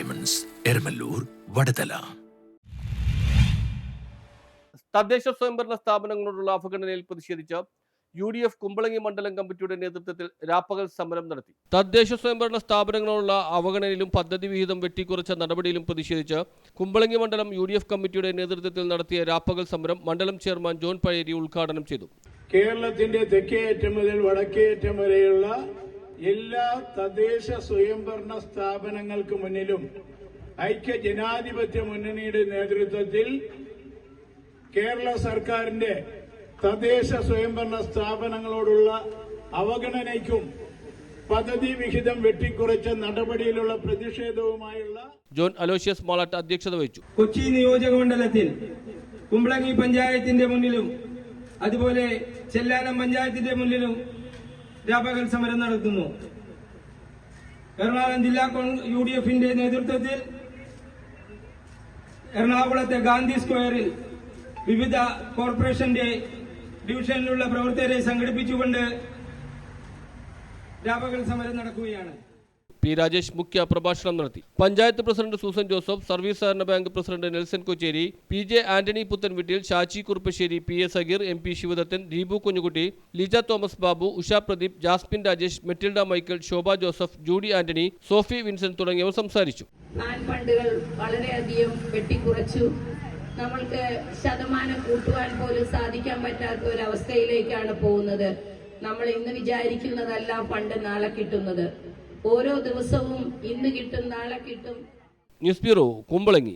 Diamonds, Eramallur, Vadathala. തദ്ദേശ സ്വയംഭരണ സ്ഥാപനങ്ങളോടുള്ള അവഗണനയിൽ പ്രതിഷേധിച്ച് UDF കുമ്പളങ്ങി മണ്ഡലം കമ്മിറ്റിയുടെ നേതൃത്വത്തിൽ രാപ്പകൽ സമരം നടത്തി. തദ്ദേശ സ്വയംഭരണ സ്ഥാപനങ്ങളോടുള്ള അവഗണനയിലും പദ്ധതി വിഹിതം വെട്ടിക്കുറച്ച നടപടിയിലും പ്രതിഷേധിച്ച് കുമ്പളങ്ങി മണ്ഡലം UDF കമ്മിറ്റിയുടെ നേതൃത്വത്തിൽ നടത്തിയ രാപ്പകൽ സമരം മണ്ഡലം ചെയർമാൻ ജോൺ പഴേരി ഉദ്ഘാടനം ചെയ്തു. കേരളത്തിന്റെ തെക്കേയറ്റം മുതൽ വടക്കേയറ്റം വരെയുള്ള എല്ലാ തദ്ദേശ സ്വയംഭരണ സ്ഥാപനങ്ങൾക്ക് മുന്നിലും ഐക്യ ജനാധിപത്യ മുന്നണിയുടെ നേതൃത്വത്തിൽ കേരള സർക്കാരിന്റെ തദ്ദേശ സ്വയംഭരണ സ്ഥാപനങ്ങളോടുള്ള അവഗണനയ്ക്കും പദ്ധതി വിഹിതം വെട്ടിക്കുറച്ച നടപടിയിലുള്ള പ്രതിഷേധവുമായുള്ള ജോൺ അലോഷ്യസ് മാളാട്ട് അധ്യക്ഷത വഹിച്ചു. കൊച്ചി നിയോജക മണ്ഡലത്തിൽ കുമ്പളങ്ങി പഞ്ചായത്തിന്റെ മുന്നിലും അതുപോലെ ചെല്ലാനം പഞ്ചായത്തിന്റെ മുന്നിലും രാപ്പകൽ സമരം നടത്തുന്നു. എറണാകുളം ജില്ലാ UDFന്റെ നേതൃത്വത്തിൽ എറണാകുളത്തെ ഗാന്ധി സ്ക്വയറിൽ വിവിധ കോർപ്പറേഷന്റെ ഡിവിഷനിലുള്ള പ്രവർത്തകരെ സംഘടിപ്പിച്ചുകൊണ്ട് രാപ്പകൽ സമരം നടക്കുകയാണ്. P. രാജേഷ് മുഖ്യ പ്രഭാഷണം നടത്തി. Panchayat president Susan Joseph, service സഹകരണ bank president Nelson Kochery, PJ Antony Puthenveettil, Shachi Kuruppassery, PA Sageer, MP Sivadathan, Deepu Kunjukutty, Lija Thomas Babu, Usha Pradeep, Jasmine Rajesh, Matilda Michael, Shobha Joseph, Judy Antony, Sophie Vincent തുടങ്ങിയവർ സംസാരിച്ചു. ഫണ്ടുകൾ വളരെയധികം വെട്ടിക്കുറച്ചു. നമ്മൾക്ക് ശതമാനം കൂട്ടുവാൻ പോലും സാധിക്കാൻ പറ്റാത്ത ഒരു അവസ്ഥയിലേക്കാണ് പോകുന്നത്. നമ്മൾ ഇന്ന് വിചാരിക്കുന്നതല്ല ഫണ്ട് നാളെ കിട്ടുന്നത്. ഓരോ ദിവസവും ഇന്ന് കിട്ടും നാളെ കിട്ടും. News bureau, Kumbalangi.